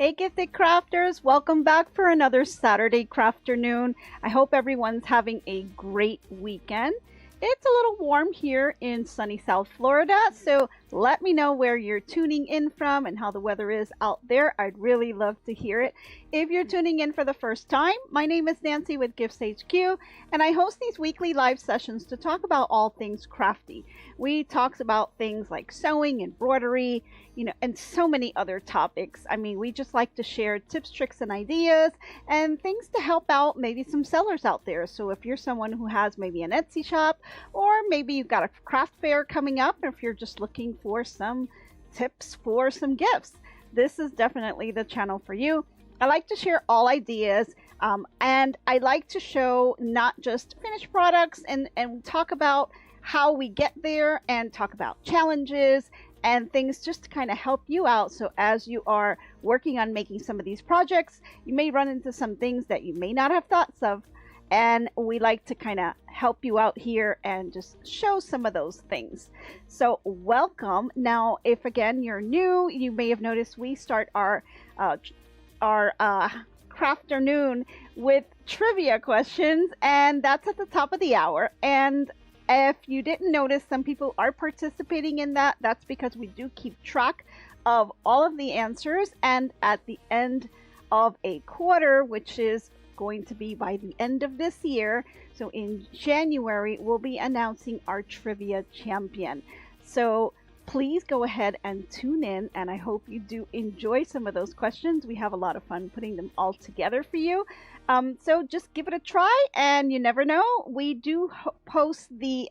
Hey gifted crafters, welcome back for another Saturday CrafterNoon. I hope everyone's having a great weekend. It's a little warm here in sunny South Florida, so let me know where you're tuning in from and how the weather is out there. I'd really love to hear it. If you're tuning in for the first time, my name is Nancy with GiftsHQ, and I host these weekly live sessions to talk about all things crafty. We talk about things like sewing, embroidery, and so many other topics. I mean, we just like to share tips, tricks, and ideas and things to help out maybe some sellers out there. So if you're someone who has maybe an Etsy shop, or maybe you've got a craft fair coming up, or if you're just looking for some tips for some gifts, this is definitely the channel for you. I like to share all ideas, and I like to show not just finished products and talk about how we get there and talk about challenges and things just to kind of help you out. So as you are working on making some of these projects, you may run into some things that you may not have thoughts of. And we like to kind of help you out here and just show some of those things. So welcome. Now, if again you're new, you may have noticed we start our CrafterNoon with trivia questions, and that's at the top of the hour. And if you didn't notice, some people are participating in that. That's because we do keep track of all of the answers, and at the end of a quarter, which is going to be by the end of this year, so in January, we'll be announcing our trivia champion. So please go ahead and tune in, and I hope you do enjoy some of those questions. We have a lot of fun putting them all together for you. So just give it a try, and you never know, we do post the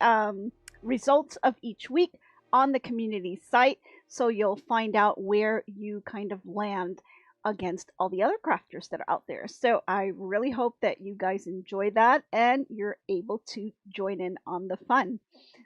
results of each week on the community site, so you'll find out where you kind of land against all the other crafters that are out there. So I really hope that you guys enjoy that and you're able to join in on the fun.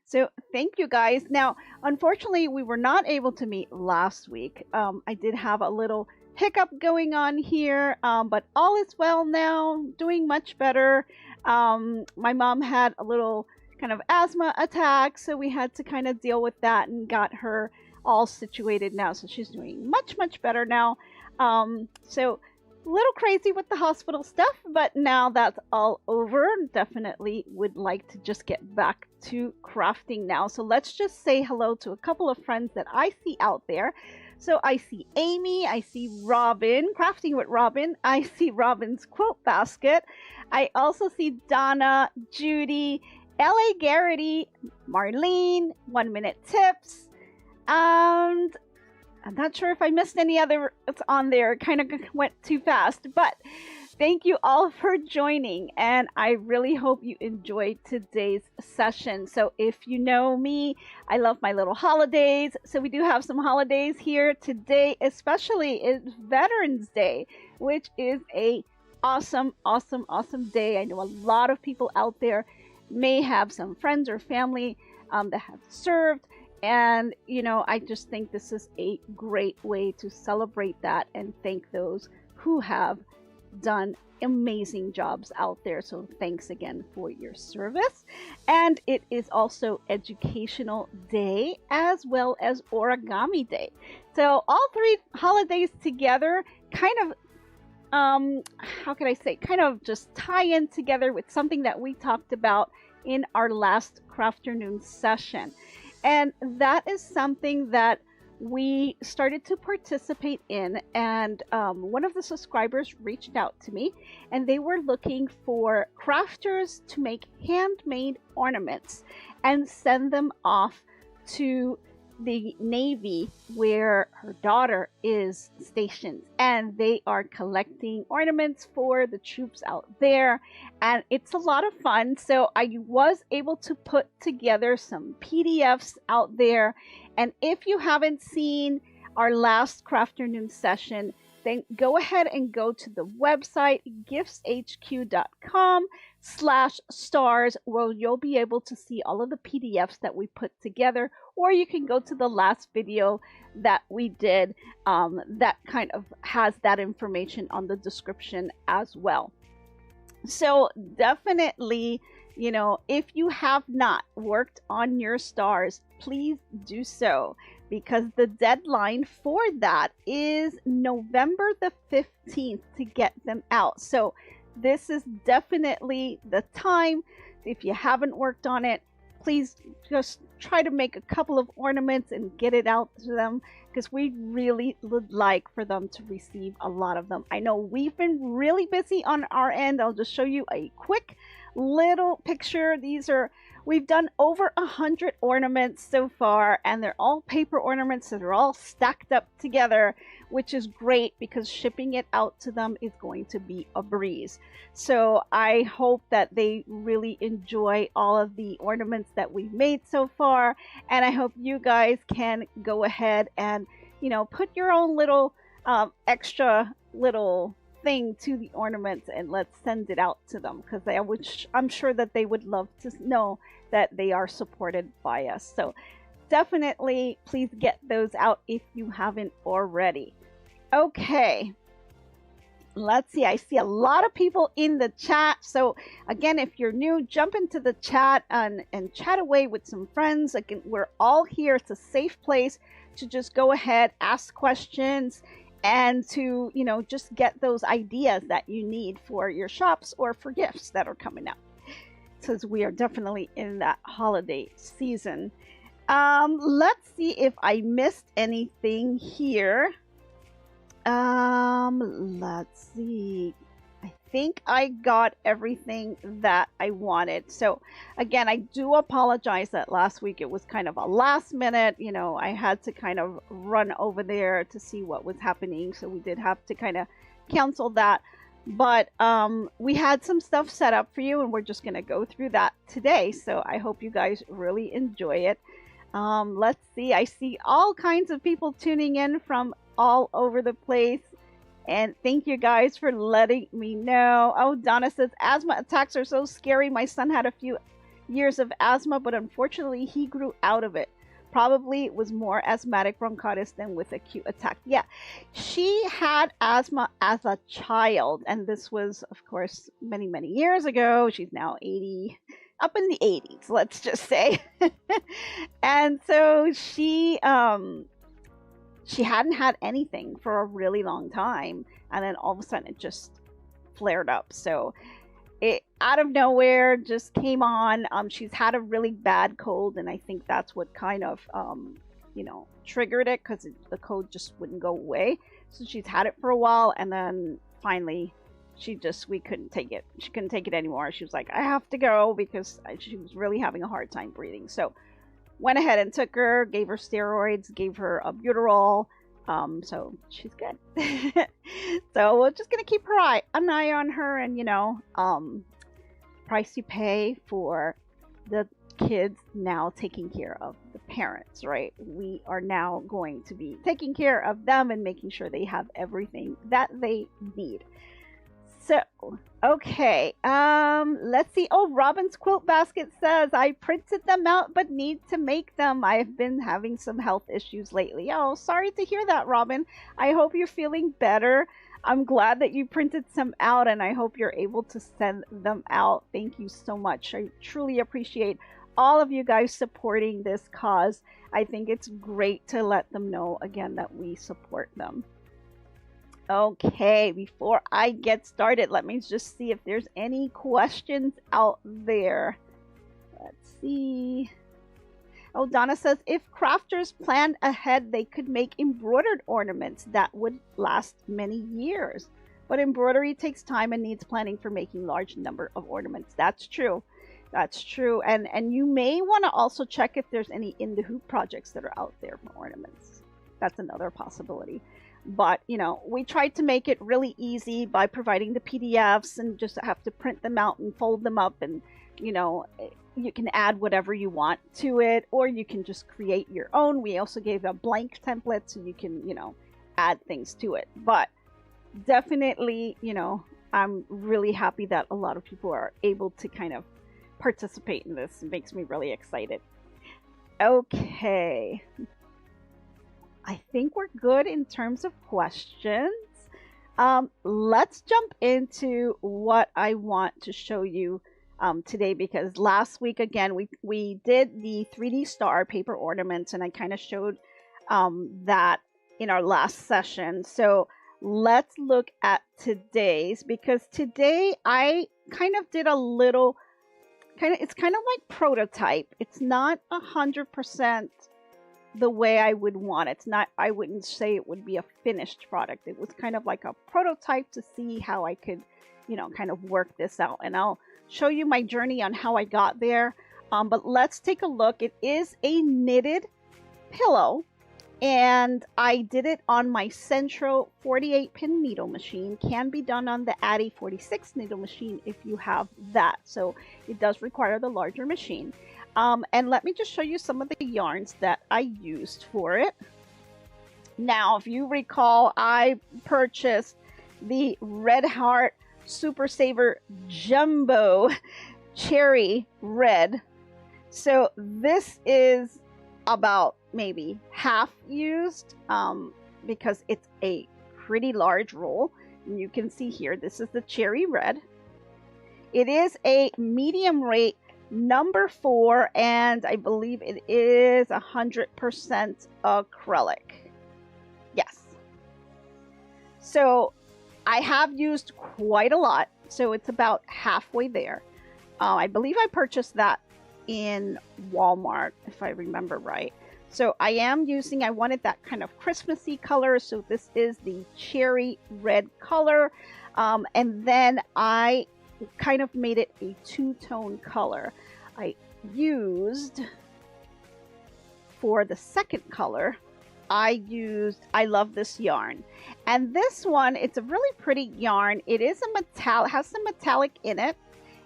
So thank you guys. Now, unfortunately, we were not able to meet last week. I did have a little hiccup going on here, but all is well now, doing much better. My mom had a little kind of asthma attack, so we had to kind of deal with that and got her all situated now. So she's doing much better now. So a little crazy with the hospital stuff, but now that's all over. Definitely would like to just get back to crafting now. So let's just say hello to a couple of friends that I see out there. So I see Amy, I see Robin, Crafting with Robin, I see Robin's Quote Basket. I also see Donna, Judy, LA Garrity, Marlene, 1 Minute Tips, and I'm not sure if I missed any other on there. It kind of went too fast, but thank you all for joining, and I really hope you enjoyed today's session. So if you know me, I love my little holidays. So we do have some holidays here today, especially is Veterans Day, which is a awesome day. I know a lot of people out there may have some friends or family that have served. And, I just think this is a great way to celebrate that and thank those who have done amazing jobs out there. So thanks again for your service. And it is also Educational Day as well as Origami Day. So all three holidays together kind of, how can I say, kind of just tie in together with something that we talked about in our last CrafterNoon session. And that is something that we started to participate in. And one of the subscribers reached out to me, and they were looking for crafters to make handmade ornaments and send them off to the Navy where her daughter is stationed, and they are collecting ornaments for the troops out there, and it's a lot of fun. So I was able to put together some PDFs out there, and if you haven't seen our last CrafterNoon session, then go ahead and go to the website giftshq.com/stars, where you'll be able to see all of the PDFs that we put together, or you can go to the last video that we did that kind of has that information on the description as well. So definitely, if you have not worked on your stars, please do so. because the deadline for that is November the 15th to get them out. So this is definitely the time. If you haven't worked on it, please just try to make a couple of ornaments and get it out to them, because we really would like for them to receive a lot of them. I know we've been really busy on our end. I'll just show you a quick little picture. We've done over 100 ornaments so far, and they're all paper ornaments, so they're all stacked up together, which is great because shipping it out to them is going to be a breeze. So I hope that they really enjoy all of the ornaments that we've made so far, and I hope you guys can go ahead and, you know, put your own little extra little thing to the ornaments, and let's send it out to them, because I'm sure that they would love to know that they are supported by us. So definitely please get those out if you haven't already. Okay, let's see. I see a lot of people in the chat. So again, if you're new, jump into the chat and chat away with some friends. Again, we're all here. It's a safe place to just go ahead, ask questions, and to, you know, just get those ideas that you need for your shops or for gifts that are coming up, since we are definitely in that holiday season. Let's see if I missed anything here. Let's see. I think I got everything that I wanted. So again, I do apologize that last week it was kind of a last minute, you know, I had to kind of run over there to see what was happening. So we did have to kind of cancel that. But we had some stuff set up for you, and we're just going to go through that today. So I hope you guys really enjoy it. Let's see. I see all kinds of people tuning in from all over the place. And thank you guys for letting me know. Oh, Donna says, asthma attacks are so scary. My son had a few years of asthma, but unfortunately he grew out of it. Probably it was more asthmatic bronchitis than with acute attack. Yeah, she had asthma as a child, and this was, of course, many, many years ago. She's now 80, up in the 80s, let's just say. And so she hadn't had anything for a really long time, and then all of a sudden it just flared up. So it out of nowhere just came on. She's had a really bad cold, and I think that's what kind of you know, triggered it, because the cold just wouldn't go away. So she's had it for a while, and then finally we couldn't take it. She couldn't take it anymore. She was like, I have to go, because she was really having a hard time breathing. So went ahead and took her, gave her steroids, gave her a albuterol. So she's good. So we're just gonna keep an eye on her, and, you know, price you pay for the kids now taking care of the parents, right? We are now going to be taking care of them and making sure they have everything that they need. So, okay, let's see. Oh, Robin's Quilt Basket says, I printed them out but need to make them. I've been having some health issues lately. Oh, sorry to hear that, Robin. I hope you're feeling better. I'm glad that you printed some out, and I hope you're able to send them out. Thank you so much. I truly appreciate all of you guys supporting this cause. I think it's great to let them know, again, that we support them. Okay, before I get started, let me just see if there's any questions out there. Let's see. Oh, Donna says, if crafters planned ahead, they could make embroidered ornaments that would last many years. But embroidery takes time and needs planning for making large number of ornaments. That's true. That's true. And you may want to also check if there's any in the hoop projects that are out there for ornaments. That's another possibility. But, you know, we tried to make it really easy by providing the PDFs, and just have to print them out and fold them up, and, you know, you can add whatever you want to it, or you can just create your own. We also gave a blank template so you can, you know, add things to it. But definitely, you know, I'm really happy that a lot of people are able to kind of participate in this. It makes me really excited. Okay. I think we're good in terms of questions. Let's jump into what I want to show you today, because last week, again, we did the 3D star paper ornaments, and I kind of showed that in our last session. So let's look at today's, because today I kind of did a little it's kind of like prototype. It's not 100% the way I would want it. It's not, I wouldn't say it would be a finished product. It was kind of like a prototype to see how I could, kind of work this out. And I'll show you my journey on how I got there. But let's take a look. It is a knitted pillow, and I did it on my Sentro 48-pin needle machine. Can be done on the Addie 46 needle machine if you have that. So it does require the larger machine. And let me just show you some of the yarns that I used for it. Now, if you recall, I purchased the Red Heart Super Saver Jumbo Cherry Red. So this is about maybe half used because it's a pretty large roll. And you can see here, this is the cherry red. It is a medium rate number 4, and I believe it is 100% acrylic. Yes. So I have used quite a lot, so it's about halfway there. I believe I purchased that in Walmart, if I remember right. So I wanted that kind of Christmassy color, so this is the cherry red color. And then I kind of made it a two-tone color. I used, for the second color, I love this yarn. And this one, it's a really pretty yarn. It is a metallic, has some metallic in it.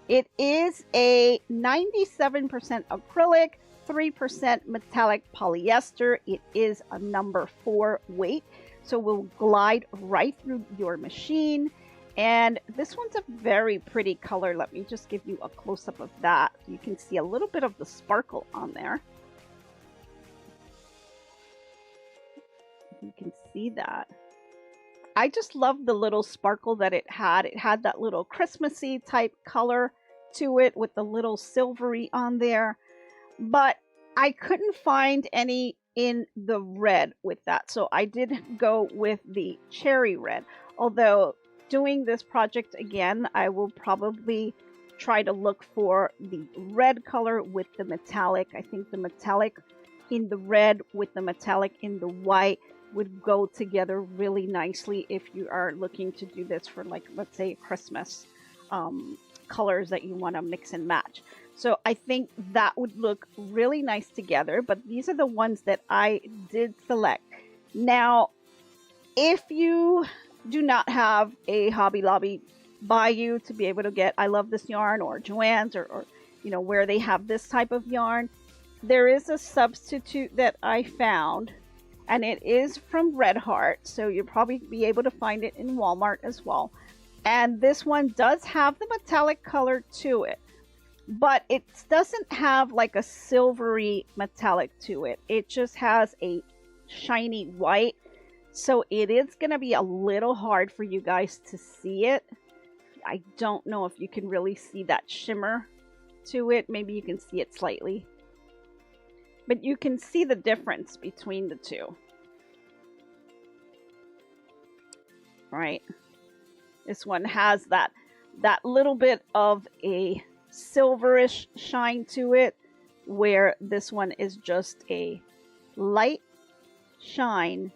It is a 97% acrylic, 3% metallic polyester. It is a number 4 weight, so will glide right through your machine. And this one's a very pretty color. Let me just give you a close-up of that. You can see a little bit of the sparkle on there. You can see that. I just love the little sparkle that it had. It had that little Christmassy type color to it with the little silvery on there. But I couldn't find any in the red with that. So I did go with the cherry red. Although doing this project again, I will probably try to look for the red color with the metallic. I think the metallic in the red with the metallic in the white would go together really nicely if you are looking to do this for, like, let's say Christmas colors that you want to mix and match. So I think that would look really nice together, but these are the ones that I did select. Now, if you do not have a Hobby Lobby by you to be able to get I Love This Yarn or Joann's or where they have this type of yarn, there is a substitute that I found, and it is from Red Heart, so you'll probably be able to find it in Walmart as well. And this one does have the metallic color to it, but it doesn't have like a silvery metallic to it. It just has a shiny white. So it is going to be a little hard for you guys to see it. I don't know if you can really see that shimmer to it. Maybe you can see it slightly. But you can see the difference between the two. Right? This one has that little bit of a silverish shine to it, where this one is just a light shine.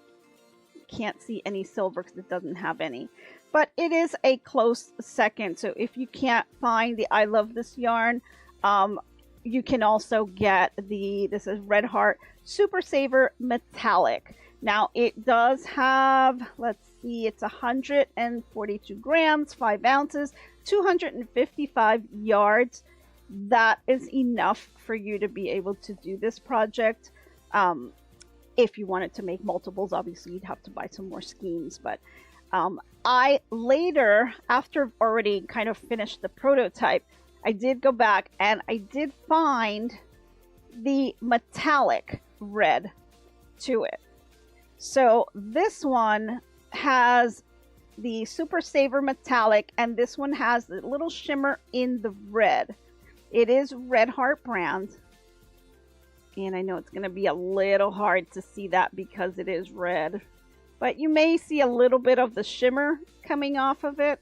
Can't see any silver because it doesn't have any, but it is a close second. So if you can't find the I Love This Yarn, you can also get this is Red Heart Super Saver Metallic. Now it does have, let's see, it's 142 grams, 5 ounces, 255 yards. That is enough for you to be able to do this project. If you wanted to make multiples, obviously you'd have to buy some more skeins. But I later, after already kind of finished the prototype, I did go back and I did find the metallic red to it. So this one has the Super Saver Metallic, and this one has the little shimmer in the red. It is Red Heart brand. And I know it's going to be a little hard to see that because it is red. But you may see a little bit of the shimmer coming off of it.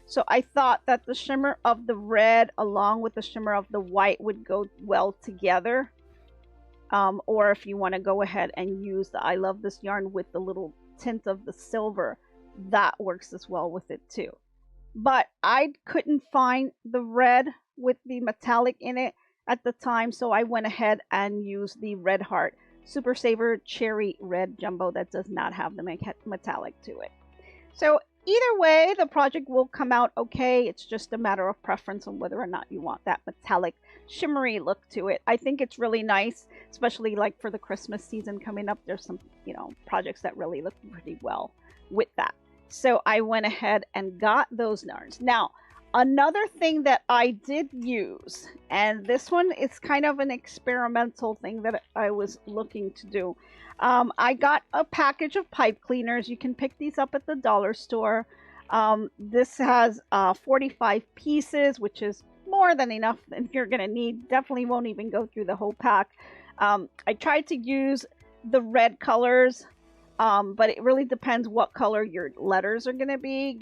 So I thought that the shimmer of the red along with the shimmer of the white would go well together. Or if you want to go ahead and use the I Love This Yarn with the little tint of the silver, that works as well with it too. But I couldn't find the red with the metallic in it at the time, so I went ahead and used the Red Heart Super Saver Cherry Red Jumbo that does not have the metallic to it. So either way, the project will come out okay. It's just a matter of preference on whether or not you want that metallic shimmery look to it. I think it's really nice, especially like for the Christmas season coming up. There's some, projects that really look pretty well with that. So I went ahead and got those yarns. Now, another thing that I did use, and this one is kind of an experimental thing that I was looking to do. I got a package of pipe cleaners. You can pick these up at the dollar store. This has 45 pieces, which is more than enough if you're going to need. Definitely won't even go through the whole pack. I tried to use the red colors, but it really depends what color your letters are going to be.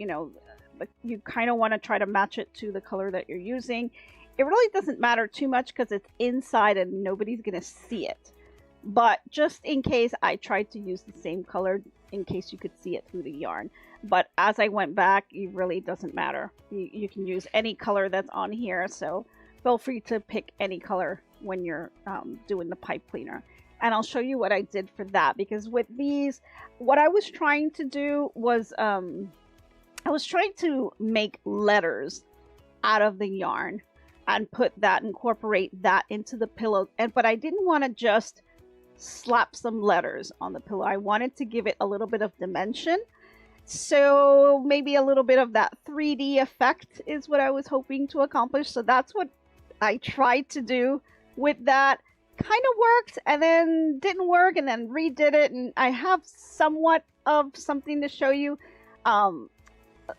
But you kind of want to try to match it to the color that you're using. It really doesn't matter too much because it's inside and nobody's going to see it. But just in case, I tried to use the same color in case you could see it through the yarn. But as I went back, it really doesn't matter. You can use any color that's on here. So feel free to pick any color when you're doing the pipe cleaner. And I'll show you what I did for that. Because with these, what I was trying to do was, I was trying to make letters out of the yarn and incorporate that into the pillow. But I didn't want to just slap some letters on the pillow. I wanted to give it a little bit of dimension. So maybe a little bit of that 3D effect is what I was hoping to accomplish. So that's what I tried to do with that. Kind of worked and then didn't work and then redid it. And I have somewhat of something to show you.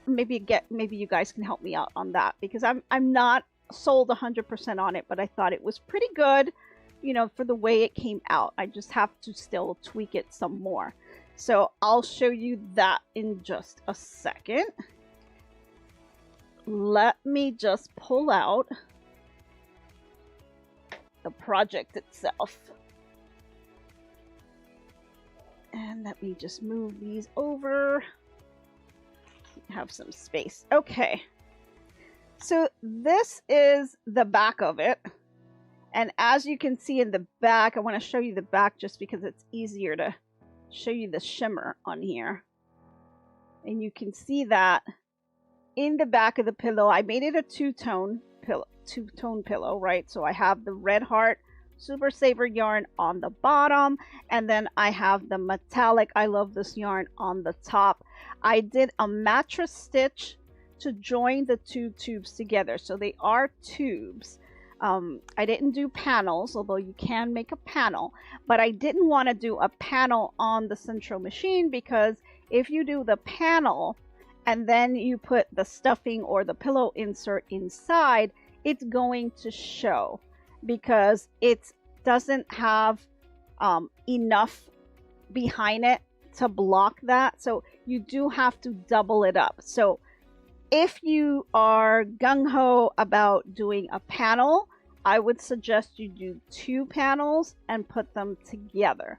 Maybe you guys can help me out on that because I'm not sold 100% on it, but I thought it was pretty good, for the way it came out. I just have to still tweak it some more. So I'll show you that in just a second. Let me just pull out the project itself. And let me just move these over. Have some space. Okay. So this is the back of it. And as you can see in the back, I want to show you the back just because it's easier to show you the shimmer on here. And you can see that in the back of the pillow, I made it a two-tone pillow, right? So I have the Red Heart Super Saver yarn on the bottom, and then I have the metallic I Love This yarn on the top. I did a mattress stitch to join the two tubes together. So they are tubes. I didn't do panels, although you can make a panel, but I didn't want to do a panel on the Sentro machine because if you do the panel and then you put the stuffing or the pillow insert inside, it's going to show because it doesn't have enough behind it to block that. So you do have to double it up. So if you are gung-ho about doing a panel, I would suggest you do 2 panels and put them together.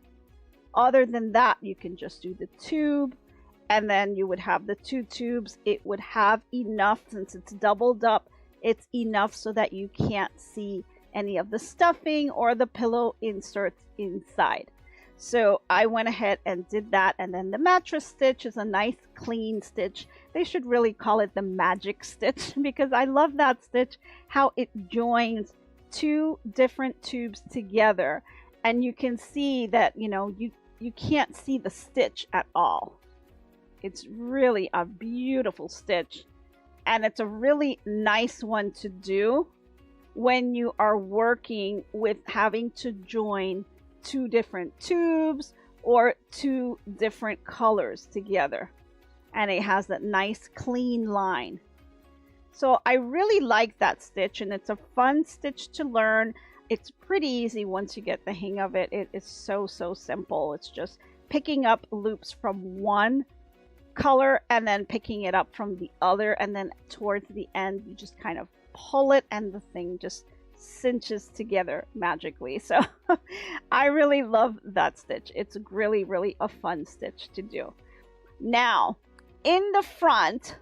Other than that, you can just do the tube and then you would have the 2 tubes. It would have enough, since it's doubled up, it's enough so that you can't see any of the stuffing or the pillow inserts inside. So I went ahead and did that, and then the mattress stitch is a nice clean stitch. They should really call it the magic stitch because I love that stitch, how it joins 2 different tubes together, and you can see that you can't see the stitch at all. It's really a beautiful stitch, and it's a really nice one to do when you are working with having to join 2 different tubes or 2 different colors together, and it has that nice clean line. So I really like that stitch, and it's a fun stitch to learn. It's pretty easy once you get the hang of it. It is so simple. It's just picking up loops from one color and then picking it up from the other, and then towards the end you just kind of pull it and the thing just cinches together magically. So I really love that stitch. It's really a fun stitch to do. Now in the front,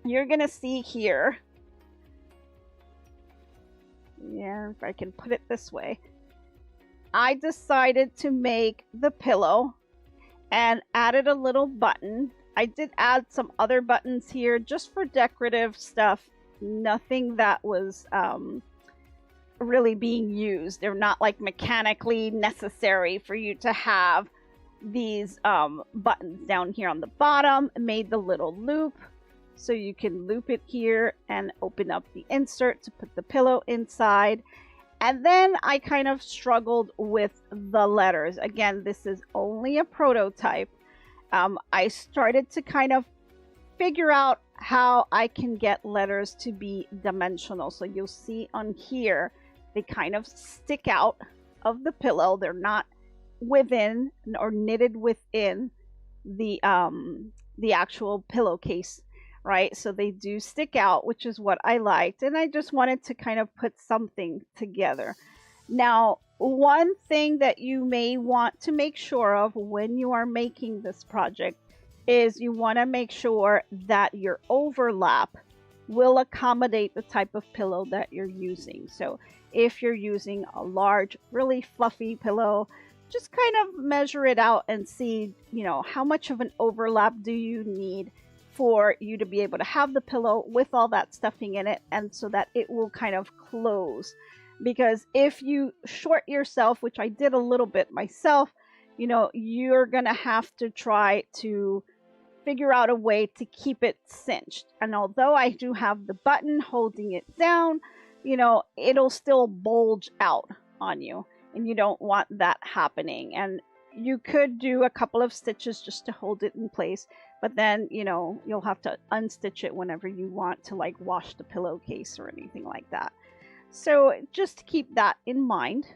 you're gonna see here, yeah, if I can put it this way, I decided to make the pillow and added a little button. I did add some other buttons here just for decorative stuff, nothing that was really being used. They're not like mechanically necessary for you to have these buttons down here on the bottom. Made the little loop so you can loop it here and open up the insert to put the pillow inside. And then I kind of struggled with the letters. Again, this is only a prototype. I started to kind of figure out how I can get letters to be dimensional. So you'll see on here, they kind of stick out of the pillow. They're not within or knitted within the actual pillowcase, right? So they do stick out, which is what I liked, and I just wanted to kind of put something together. Now, one thing that you may want to make sure of when you are making this project is you want to make sure that your overlap will accommodate the type of pillow that you're using. So if you're using a large, really fluffy pillow, just kind of measure it out and see, you know, how much of an overlap do you need for you to be able to have the pillow with all that stuffing in it, and so that it will kind of close. Because if you short yourself, which I did a little bit myself, you know, you're gonna have to try to figure out a way to keep it cinched. And although I do have the button holding it down, you know, it'll still bulge out on you, and you don't want that happening. And you could do a couple of stitches just to hold it in place, but then, you know, you'll have to unstitch it whenever you want to, like, wash the pillowcase or anything like that. So just keep that in mind.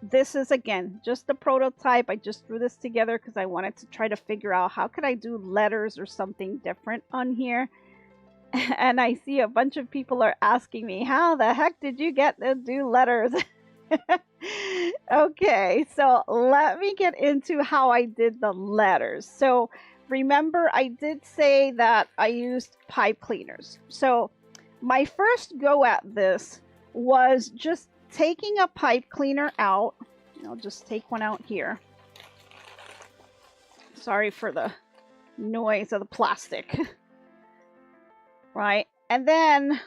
This is, again, just a prototype. I just threw this together because I wanted to try to figure out how could I do letters or something different on here. And I see a bunch of people are asking me, how the heck did you get to do letters? Okay, so let me get into how I did the letters. So remember, I did say that I used pipe cleaners. So my first go at this was just taking a pipe cleaner out. I'll just take one out here. Sorry for the noise of the plastic. Right, and then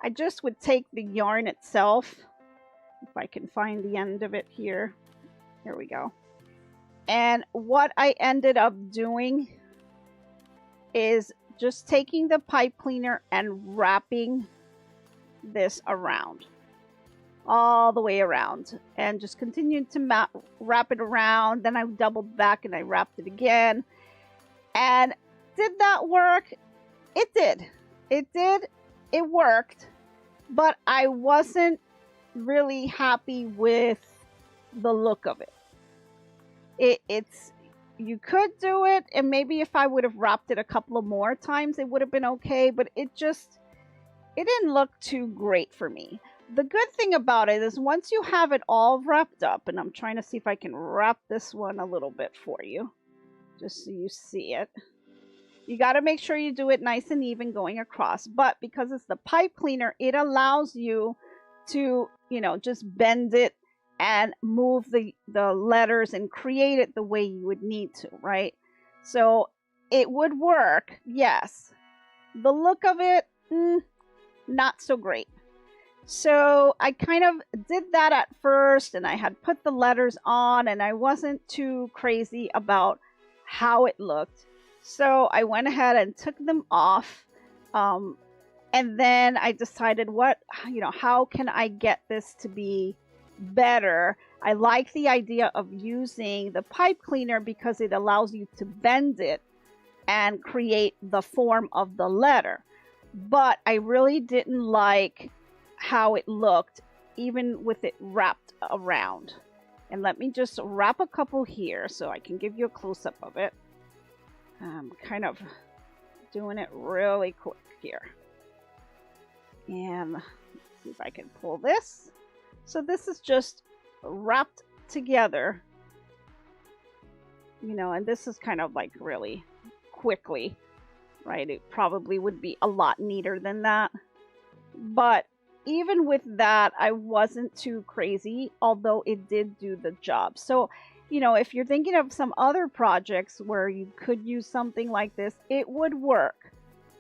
I just would take the yarn itself, if I can find the end of it here. Here we go. And what I ended up doing is just taking the pipe cleaner and wrapping this around, all the way around, and just continued to wrap it around. Then I doubled back and I wrapped it again. And did that work? It did. It did. It worked. But I wasn't really happy with the look of it. It's you could do it, and maybe if I would have wrapped it a couple of more times, it would have been okay, but it didn't look too great for me. The good thing about it is once you have it all wrapped up, and I'm trying to see if I can wrap this one a little bit for you, just so you see it. You got to make sure you do it nice and even going across, but because it's the pipe cleaner, it allows you to, you know, just bend it and move the letters and create it the way you would need to, right? So it would work, yes. The look of it, not so great. So I kind of did that at first, and I had put the letters on, and I wasn't too crazy about how it looked. So I went ahead and took them off. And then I decided how can I get this to be better? I like the idea of using the pipe cleaner because it allows you to bend it and create the form of the letter. But I really didn't like how it looked even with it wrapped around. And let me just wrap a couple here so I can give you a close-up of it. I'm kind of doing it really quick here. And let's see if I can pull this. So this is just wrapped together, you know, and this is kind of like really quickly, right? It probably would be a lot neater than that. But even with that, I wasn't too crazy, although it did do the job. So, you know, if you're thinking of some other projects where you could use something like this, it would work.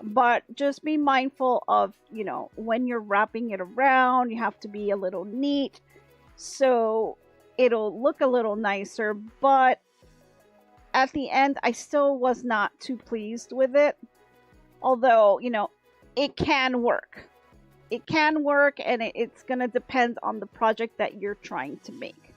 But just be mindful of, you know, when you're wrapping it around, you have to be a little neat so it'll look a little nicer. But at the end, I still was not too pleased with it. Although, you know, it can work. It can work, and it's going to depend on the project that you're trying to make.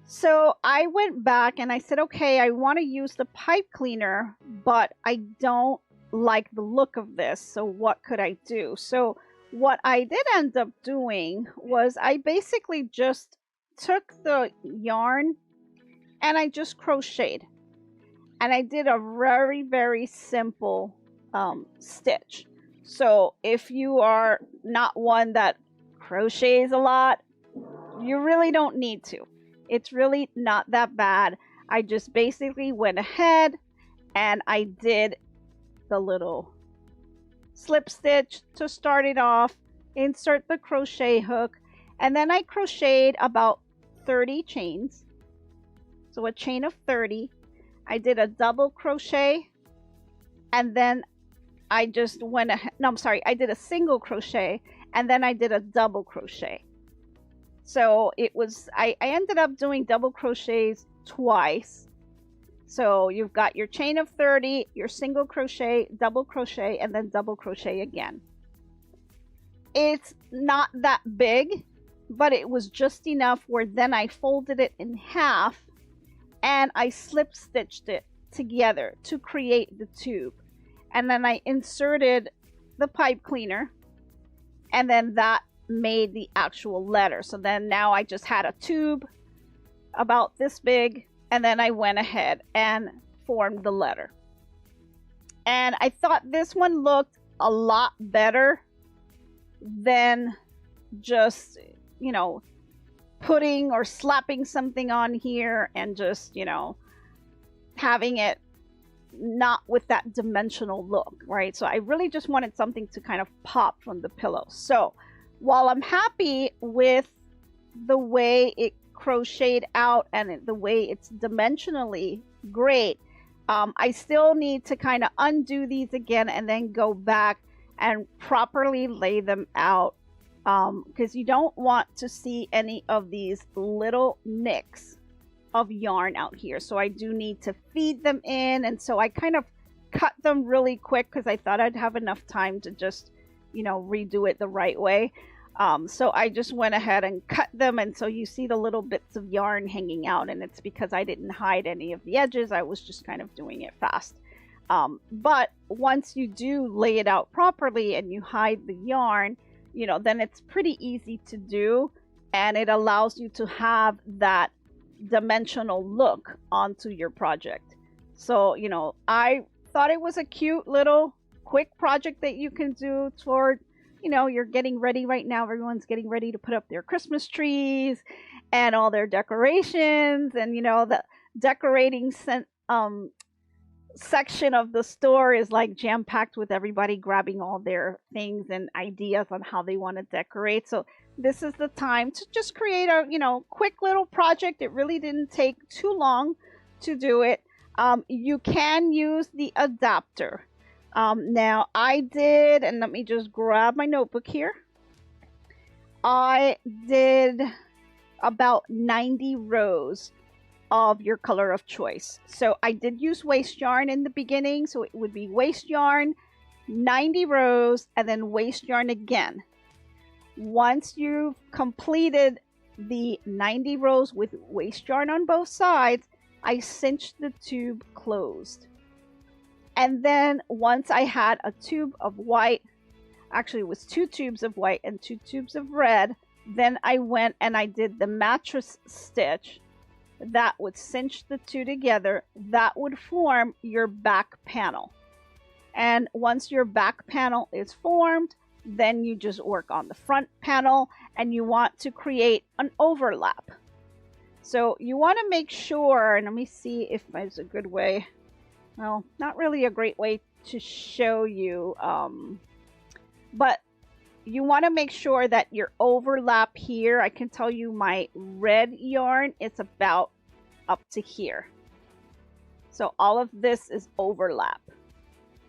So I went back and I said, okay, I want to use the pipe cleaner, but I don't like the look of this. So what could I do? So what I did end up doing was I basically just took the yarn and I just crocheted. And I did a very, very simple stitch. So if you are not one that crochets a lot, you really don't need to. It's really not that bad. I just basically went ahead and I did the little slip stitch to start it off, insert the crochet hook, and then I crocheted about 30 chains. So a chain of 30. I did a double crochet, and then I just went ahead, no, I'm sorry, I did a single crochet, and then I did a double crochet. So it was, I ended up doing double crochets twice. So you've got your chain of 30, your single crochet, double crochet, and then double crochet again. It's not that big, but it was just enough where then I folded it in half and I slip stitched it together to create the tube. And then I inserted the pipe cleaner, and then that made the actual letter. So then now I just had a tube about this big, and then I went ahead and formed the letter. And I thought this one looked a lot better than just, you know, putting or slapping something on here and just, you know, having it not with that dimensional look, right? So I really just wanted something to kind of pop from the pillow. So while I'm happy with the way it crocheted out and the way it's dimensionally great, I still need to kind of undo these again and then go back and properly lay them out, because you don't want to see any of these little nicks of yarn out here. So I do need to feed them in, and so I kind of cut them really quick because I thought I'd have enough time to just, you know, redo it the right way. So I just went ahead and cut them, and so you see the little bits of yarn hanging out, and it's because I didn't hide any of the edges. I was just kind of doing it fast. But once you do lay it out properly and you hide the yarn, you know, then it's pretty easy to do, and it allows you to have that dimensional look onto your project. So, you know, I thought it was a cute little quick project that you can do toward, you know, you're getting ready right now. Everyone's getting ready to put up their Christmas trees and all their decorations, and, you know, the decorating section of the store is like jam-packed with everybody grabbing all their things and ideas on how they want to decorate. So this is the time to just create a, you know, quick little project. It really didn't take too long to do it. You can use the adapter. Now I did, and let me just grab my notebook here. I did about 90 rows of your color of choice. So I did use waste yarn in the beginning, so it would be waste yarn, 90 rows, and then waste yarn again. Once you've completed the 90 rows with waste yarn on both sides, I cinched the tube closed. And then once I had a tube of white, actually it was 2 tubes of white and 2 tubes of red, Then I went and I did the mattress stitch that would cinch the two together. That would form your back panel. And once your back panel is formed, then you just work on the front panel, and you want to create an overlap. So you want to make sure, and let me see if there's a good way. Well, not really a great way to show you, but you want to make sure that your overlap here, I can tell you my red yarn, it's about up to here. So all of this is overlap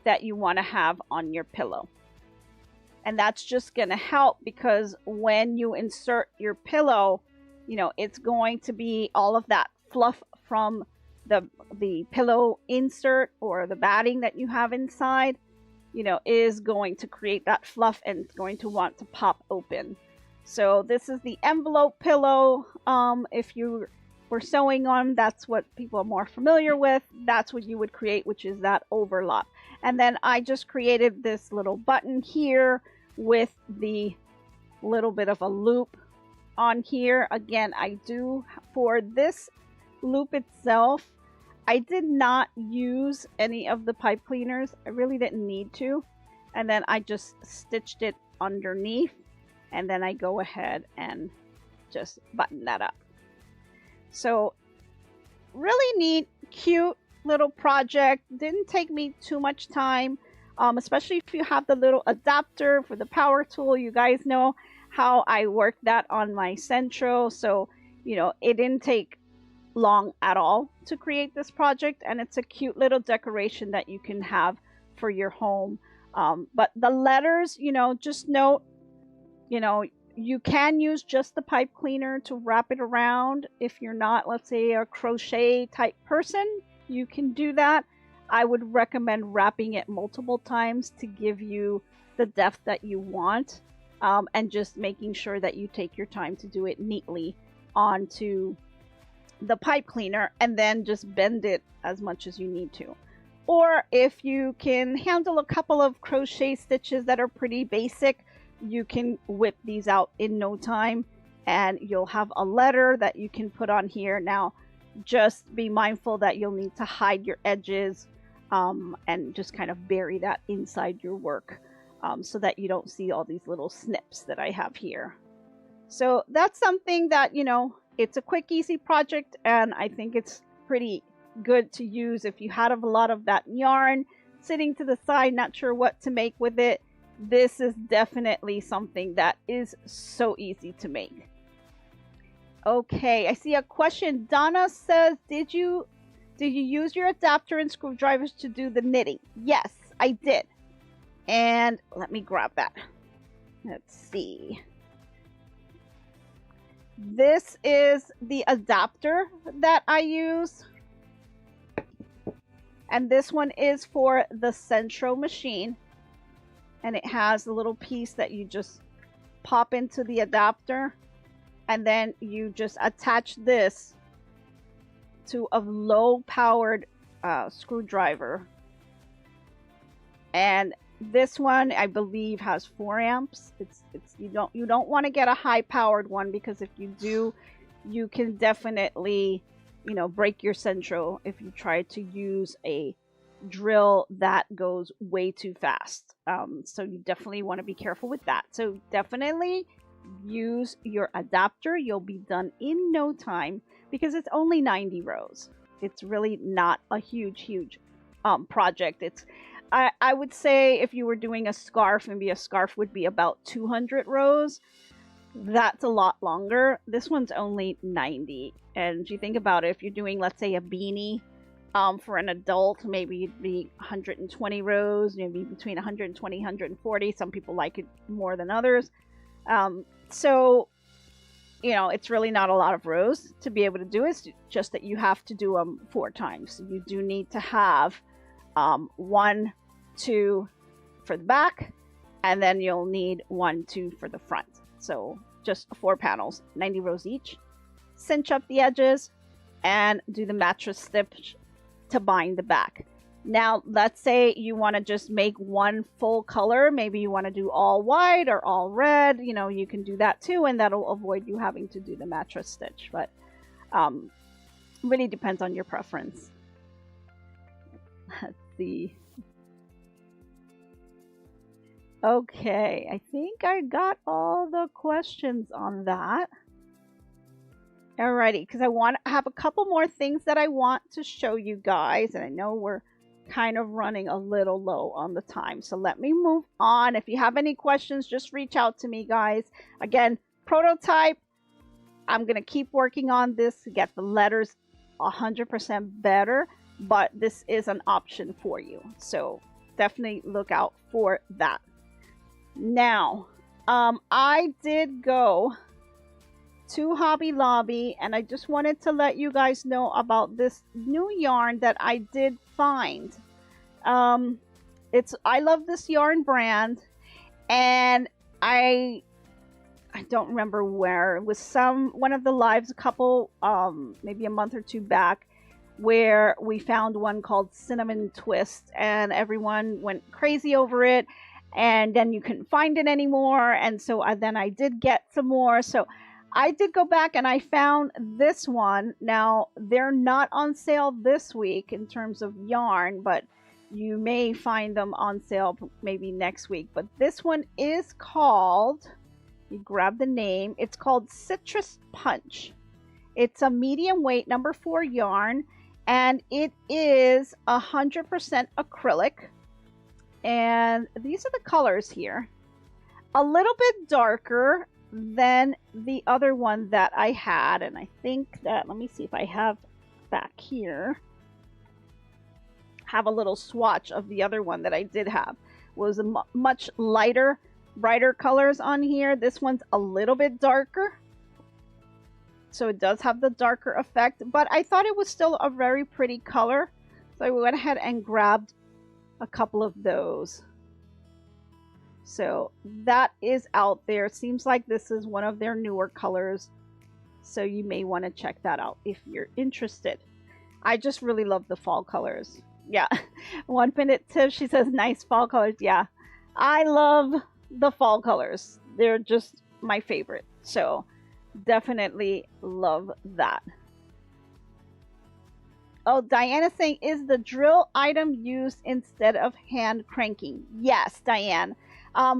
that you want to have on your pillow. And that's just going to help, because when you insert your pillow, you know, it's going to be all of that fluff from the pillow insert or the batting that you have inside, you know, is going to create that fluff, and it's going to want to pop open. So this is the envelope pillow. If you were sewing on, that's what people are more familiar with. That's what you would create, which is that overlap. And then I just created this little button here with the little bit of a loop on here. Again, I do, for this loop itself, I did not use any of the pipe cleaners. I really didn't need to. And then I just stitched it underneath, and then I go ahead and just button that up. So really neat, cute little project. Didn't take me too much time, especially if you have the little adapter for the power tool. You guys know how I work that on my Sentro. So, you know, it didn't take long at all to create this project, and it's a cute little decoration that you can have for your home. But the letters, you know, just note, you know, you can use just the pipe cleaner to wrap it around. If you're not, let's say, a crochet type person, you can do that. I would recommend wrapping it multiple times to give you the depth that you want, and just making sure that you take your time to do it neatly onto the pipe cleaner, and then just bend it as much as you need to. Or if you can handle a couple of crochet stitches that are pretty basic, you can whip these out in no time, and you'll have a letter that you can put on here. Now, just be mindful that you'll need to hide your edges, and just kind of bury that inside your work, so that you don't see all these little snips that I have here. So that's something that, you know, it's a quick, easy project, and I think it's pretty good to use if you had a lot of that yarn sitting to the side, not sure what to make with it. This is definitely something that is so easy to make. Okay, I see a question. Donna says, did you use your adapter and screwdrivers to do the knitting? Yes, I did. And let me grab that. Let's see. This is the adapter that I use. And this one is for the Sentro machine. And it has a little piece that you just pop into the adapter. And then you just attach this to a low-powered screwdriver. And this one, I believe, has 4 amps. You don't want to get a high-powered one, because if you do, you can definitely, you know, break your Sentro if you try to use a drill that goes way too fast. So you definitely want to be careful with that. So definitely use your adapter. You'll be done in no time, because it's only 90 rows. It's really not a huge project. I would say if you were doing a scarf, maybe a scarf would be about 200 rows. That's a lot longer. This one's only 90. And you think about it, if you're doing, let's say, a beanie for an adult, maybe it'd be 120 rows, maybe between 120, 140. Some people like it more than others. So, you know, it's really not a lot of rows to be able to do it. It's just that you have to do them 4 times. So you do need to have 1, 2 for the back, and then you'll need 1, 2 for the front. So just 4 panels, 90 rows each. Cinch up the edges and do the mattress stitch to bind the back. Now, let's say you want to just make one full color. Maybe you want to do all white or all red. You know, you can do that too, and that'll avoid you having to do the mattress stitch. But really depends on your preference. Let's see. Okay, I think I got all the questions on that. Alrighty, because I have a couple more things that I want to show you guys, and I know we're kind of running a little low on the time, so let me move on. If you have any questions, just reach out to me, guys. Again, prototype, I'm going to keep working on this to get the letters 100% better, but this is an option for you, so definitely look out for that. Now, I did go to Hobby Lobby, and I just wanted to let you guys know about this new yarn that I did find. I love this yarn brand, and I don't remember where. It was one of the lives a couple maybe a month or two back, where we found one called Cinnamon Twist, and everyone went crazy over it, and then you couldn't find it anymore, and so then I did get some more. So I did go back and I found this one. Now, they're not on sale this week in terms of yarn, but you may find them on sale maybe next week. But this one is called, you grab the name, it's called Citrus Punch. It's a medium weight number 4 yarn, and it is 100% acrylic. And these are the colors here. A little bit darker than the other one that I had, and I think that, let me see if I have back here, have a little swatch of the other one that I did have. It was a much lighter, brighter colors on here. This one's a little bit darker, so it does have the darker effect, but I thought it was still a very pretty color, so I went ahead and grabbed a couple of those. So that is out there. Seems like this is one of their newer colors, so you may want to check that out if you're interested. I just really love the fall colors. Yeah. 1 minute tip, she says nice fall colors. Yeah, I love the fall colors. They're just my favorite, so definitely love that. Oh, Diana's saying, is the drill item used instead of hand cranking? Yes, Diane.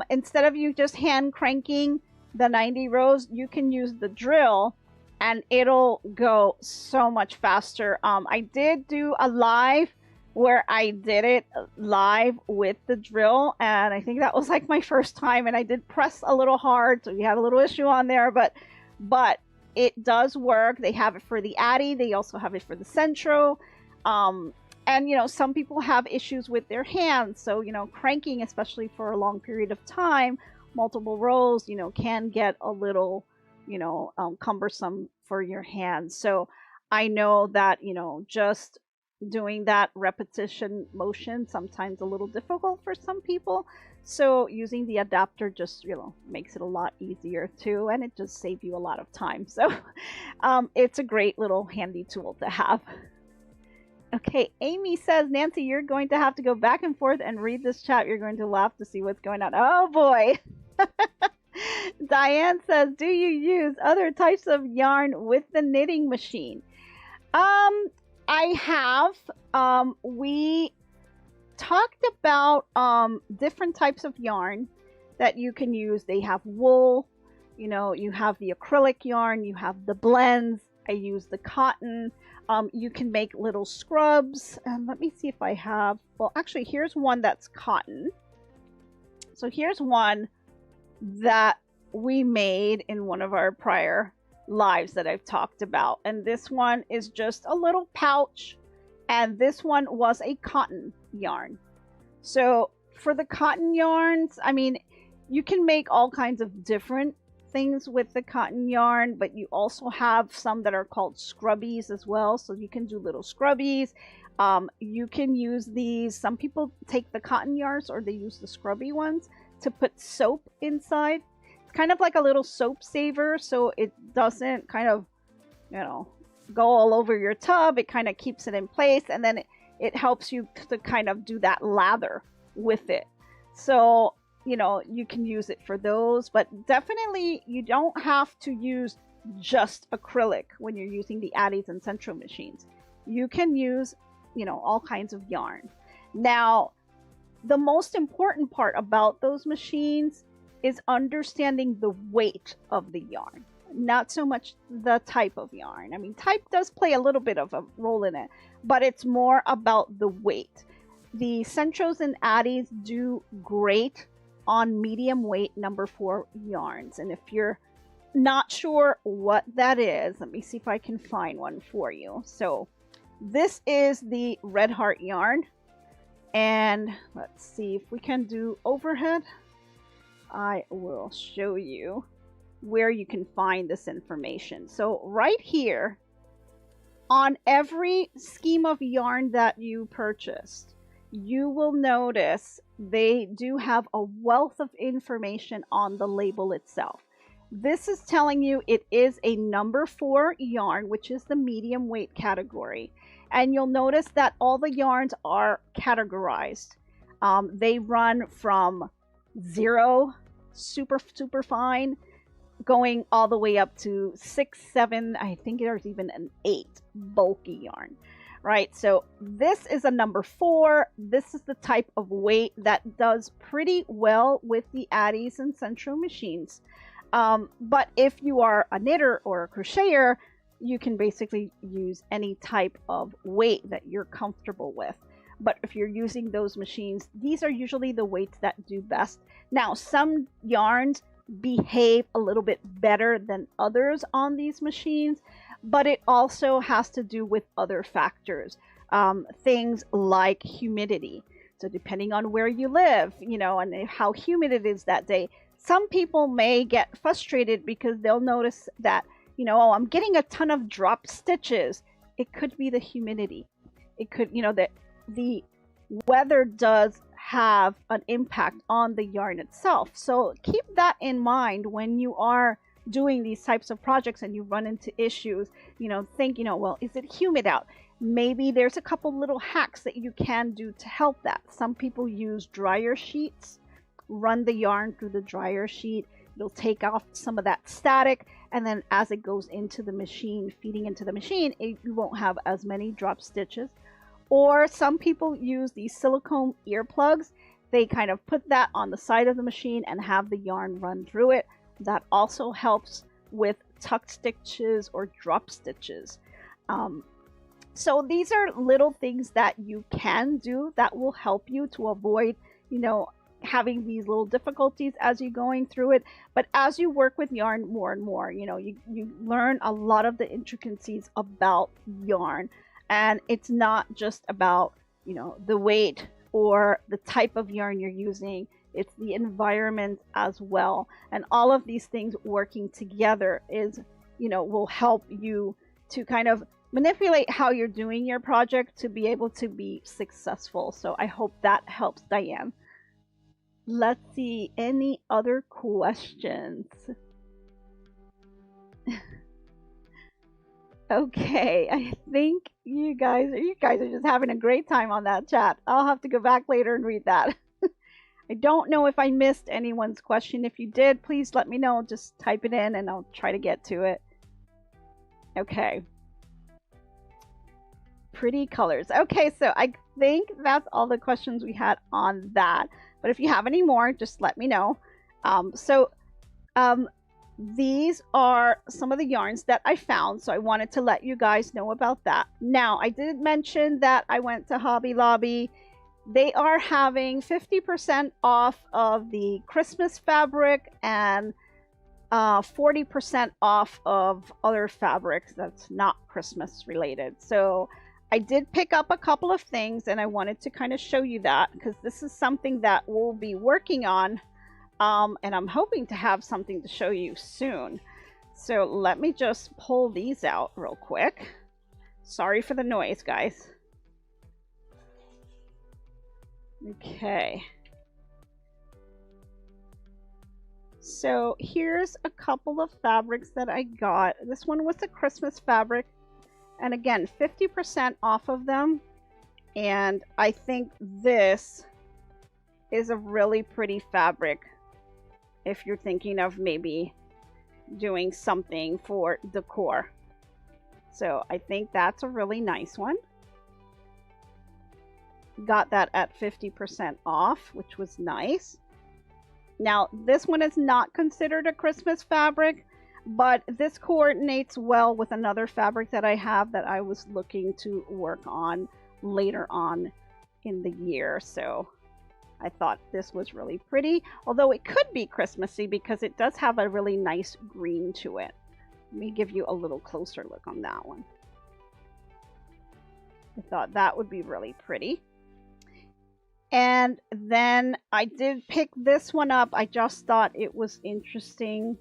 Instead of you just hand cranking the 90 rows, you can use the drill and it'll go so much faster. I did do a live where I did it live with the drill, and I think that was like my first time, and I did press a little hard, so we had a little issue on there, but it does work. They have it for the Addie. They also have it for the Sentro. And, you know, some people have issues with their hands. So, you know, cranking, especially for a long period of time, multiple rows, you know, can get a little, you know, cumbersome for your hands. So I know that, you know, just doing that repetition motion sometimes a little difficult for some people. So using the adapter just, you know, makes it a lot easier too, and it just saves you a lot of time. So it's a great little handy tool to have. Okay, Amy says, Nancy, you're going to have to go back and forth and read this chat. You're going to laugh to see what's going on. Oh boy. Diane says, do you use other types of yarn with the knitting machine? I have. We talked about different types of yarn that you can use. They have wool, you know, you have the acrylic yarn, you have the blends. I use the cotton. You can make little scrubs. And let me see if I have, well, actually, here's one that's cotton. So here's one that we made in one of our prior lives that I've talked about. And this one is just a little pouch. And this one was a cotton yarn. So for the cotton yarns, I mean, you can make all kinds of different things with the cotton yarn, but you also have some that are called scrubbies as well. So you can do little scrubbies. You can use these. Some people take the cotton yarns or they use the scrubby ones to put soap inside. It's kind of like a little soap saver, so it doesn't kind of, you know, go all over your tub. It kind of keeps it in place, and then it helps you to kind of do that lather with it. So, you know, you can use it for those, but definitely you don't have to use just acrylic when you're using the Addies and Sentro machines. You can use, you know, all kinds of yarn. Now, the most important part about those machines is understanding the weight of the yarn, not so much the type of yarn. I mean, type does play a little bit of a role in it, but it's more about the weight. The Sentros and Addies do great on medium weight number 4 yarns. And if you're not sure what that is, let me see if I can find one for you. So this is the Red Heart yarn. And let's see if we can do overhead. I will show you where you can find this information. So right here, on every scheme of yarn that you purchased, you will notice they do have a wealth of information on the label itself. This is telling you it is a number 4 yarn, which is the medium weight category. And you'll notice that all the yarns are categorized. They run from 0, super fine, going all the way up to 6, 7, I think there's even an 8 bulky yarn. Right, so this is a number 4. This is the type of weight that does pretty well with the Addies and Sentro machines. But if you are a knitter or a crocheter, you can basically use any type of weight that you're comfortable with. But if you're using those machines, these are usually the weights that do best. Now, some yarns behave a little bit better than others on these machines, but it also has to do with other factors, things like humidity. So depending on where you live, you know, and how humid it is that day, some people may get frustrated because they'll notice that, you know, oh, I'm getting a ton of drop stitches. It could be the humidity. It could, you know, the weather does have an impact on the yarn itself. So keep that in mind when you are doing these types of projects and you run into issues. You know, think, you know, well, is it humid out? Maybe there's a couple little hacks that you can do to help that. Some people use dryer sheets, run the yarn through the dryer sheet. It'll take off some of that static, and then as it goes into the machine, feeding into the machine, you won't have as many drop stitches. Or some people use these silicone earplugs. They kind of put that on the side of the machine and have the yarn run through it. That also helps with tuck stitches or drop stitches. So these are little things that you can do that will help you to avoid, you know, having these little difficulties as you're going through it. But as you work with yarn more and more, you know, you learn a lot of the intricacies about yarn. And it's not just about, you know, the weight or the type of yarn you're using. It's the environment as well. And all of these things working together is, you know, will help you to kind of manipulate how you're doing your project to be able to be successful. So I hope that helps, Diane. Let's see, any other questions? Okay, I think you guys are just having a great time on that chat. I'll have to go back later and read that. I don't know if I missed anyone's question. If you did, please let me know. Just type it in and I'll try to get to it. Okay. Pretty colors. Okay, so I think that's all the questions we had on that. But if you have any more, just let me know. These are some of the yarns that I found, so I wanted to let you guys know about that. Now, I did mention that I went to Hobby Lobby. They are having 50% off of the Christmas fabric and 40% off of other fabrics that's not Christmas related. So I did pick up a couple of things and I wanted to kind of show you that because this is something that we'll be working on. And I'm hoping to have something to show you soon. So let me just pull these out real quick. Sorry for the noise, guys. Okay. So here's a couple of fabrics that I got. This one was a Christmas fabric. And again, 50% off of them. And I think this is a really pretty fabric if you're thinking of maybe doing something for decor. So I think that's a really nice one. Got that at 50% off, which was nice. Now, this one is not considered a Christmas fabric, but this coordinates well with another fabric that I have that I was looking to work on later on in the year. So I thought this was really pretty, although it could be Christmassy because it does have a really nice green to it. Let me give you a little closer look on that one. I thought that would be really pretty. And then I did pick this one up. I just thought it was interesting.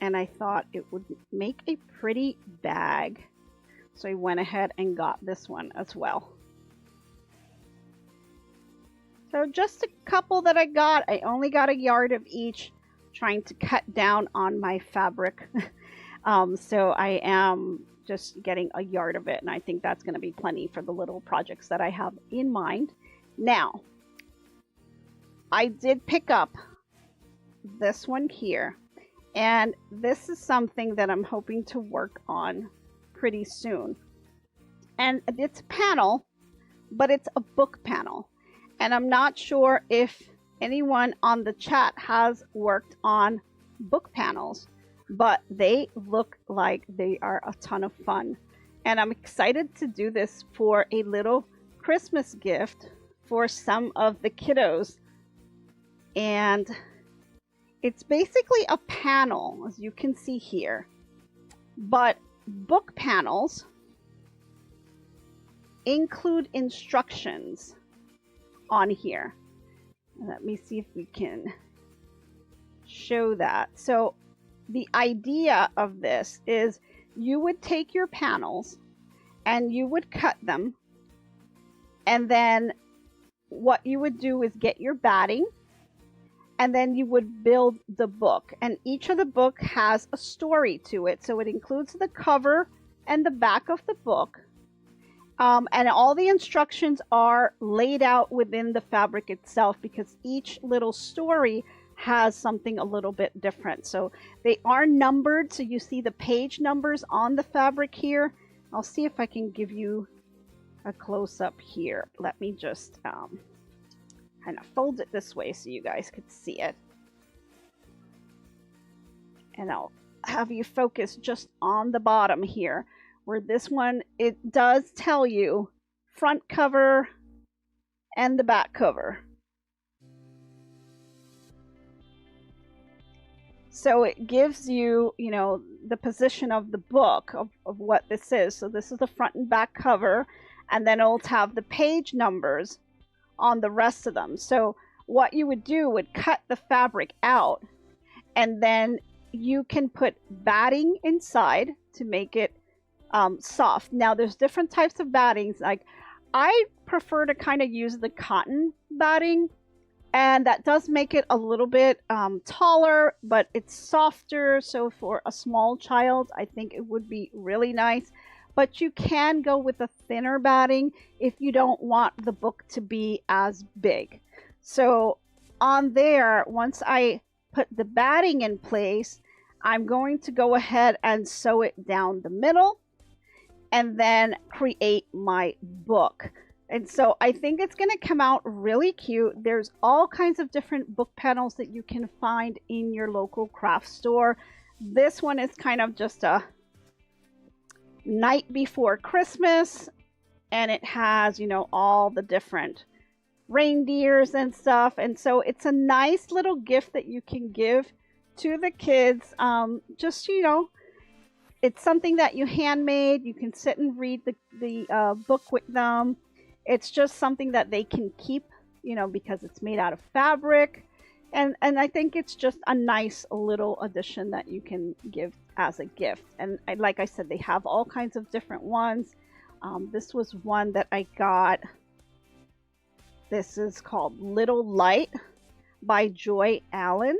And I thought it would make a pretty bag. So I went ahead and got this one as well. So just a couple that I got. I only got a yard of each, trying to cut down on my fabric. So I am just getting a yard of it. And I think that's going to be plenty for the little projects that I have in mind. Now, I did pick up this one here, and this is something that I'm hoping to work on pretty soon. And it's a panel, but it's a book panel. And I'm not sure if anyone on the chat has worked on book panels, but they look like they are a ton of fun. And I'm excited to do this for a little Christmas gift for some of the kiddos. And it's basically a panel, as you can see here, but book panels include instructions on here. Let me see if we can show that. So the idea of this is you would take your panels and you would cut them, and then what you would do is get your batting, and then you would build the book. And each of the book has a story to it. So it includes the cover and the back of the book. And all the instructions are laid out within the fabric itself, because each little story has something a little bit different. So they are numbered. So you see the page numbers on the fabric here. I'll see if I can give you a close-up here. Let me just kind of fold it this way so you guys could see it. And I'll have you focus just on the bottom here, where this one, it does tell you front cover and the back cover. So it gives you, you know, the position of the book of what this is. So this is the front and back cover, and then it'll have the page numbers on the rest of them. So what you would do would cut the fabric out, and then you can put batting inside to make it soft. Now there's different types of battings. Like I prefer to kind of use the cotton batting, and that does make it a little bit taller, but it's softer. So for a small child, I think it would be really nice. But you can go with a thinner batting if you don't want the book to be as big. So on there, once I put the batting in place, I'm going to go ahead and sew it down the middle and then create my book. And so I think it's going to come out really cute. There's all kinds of different book panels that you can find in your local craft store. This one is kind of just a night before Christmas, and it has, you know, all the different reindeers and stuff. And so it's a nice little gift that you can give to the kids. Just, you know, it's something that you handmade. You can sit and read the book with them. It's just something that they can keep, you know, because it's made out of fabric. And I think it's just a nice little addition that you can give as a gift. And like I said, they have all kinds of different ones. This was one that I got. This is called Little Light by Joy Allen.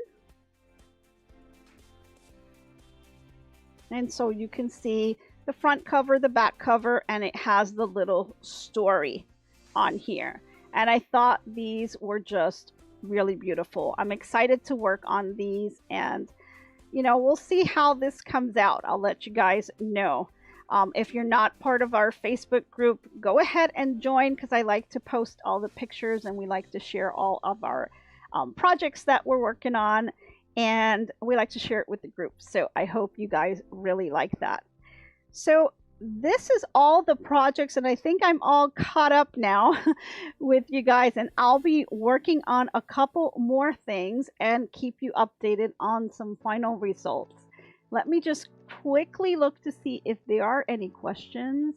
And so you can see the front cover, the back cover, and it has the little story on here. And I thought these were just really beautiful. I'm excited to work on these, and you know, we'll see how this comes out. I'll let you guys know. If you're not part of our Facebook group, go ahead and join, because I like to post all the pictures and we like to share all of our projects that we're working on, and we like to share it with the group. So I hope you guys really like that. So this is all the projects, and I think I'm all caught up now with you guys, and I'll be working on a couple more things and keep you updated on some final results. Let me just quickly look to see if there are any questions.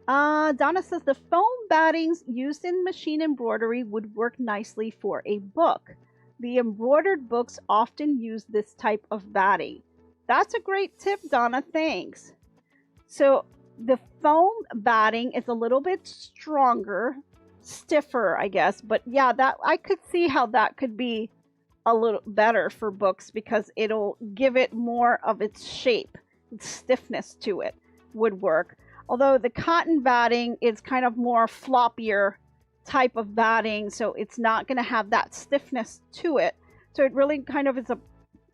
Donna says the foam battings used in machine embroidery would work nicely for a book. The embroidered books often use this type of batting. That's a great tip, Donna. Thanks. So the foam batting is a little bit stronger, stiffer, I guess. But yeah, that I could see how that could be a little better for books, because it'll give it more of its shape. Its stiffness to it would work. Although the cotton batting is kind of more floppier type of batting, so it's not going to have that stiffness to it. So it really kind of is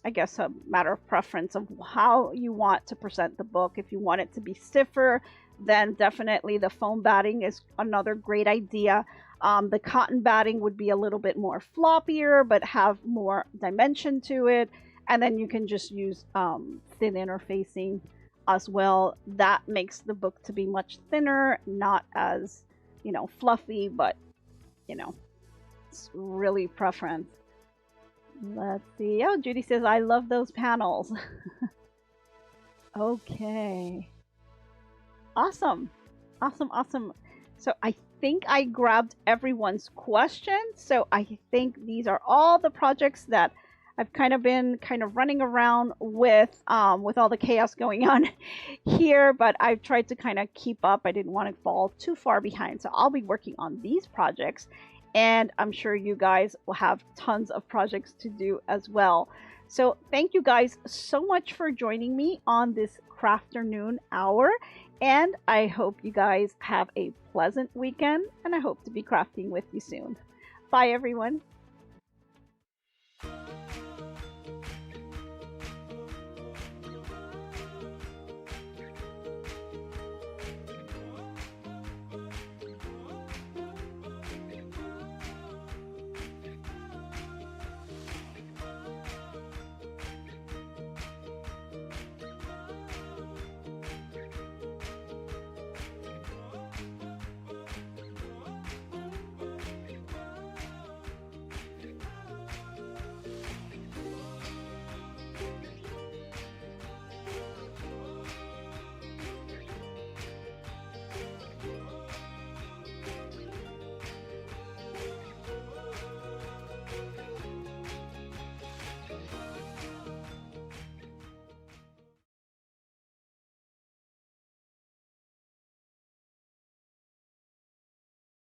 I guess a matter of preference of how you want to present the book. If you want it to be stiffer, then definitely the foam batting is another great idea. The cotton batting would be a little bit more floppier, but have more dimension to it. And then you can just use thin interfacing as well. That makes the book to be much thinner, not as, you know, fluffy, but, you know, it's really preference. Let's see. Oh, Judy says, I love those panels. Okay. Awesome. Awesome, awesome. So I think I grabbed everyone's questions. So I think these are all the projects that I've been running around with all the chaos going on here, but I've tried to kind of keep up. I didn't want to fall too far behind. So I'll be working on these projects, and I'm sure you guys will have tons of projects to do as well. So thank you guys so much for joining me on this CrafterNoon hour, and I hope you guys have a pleasant weekend, and I hope to be crafting with you soon. Bye, everyone.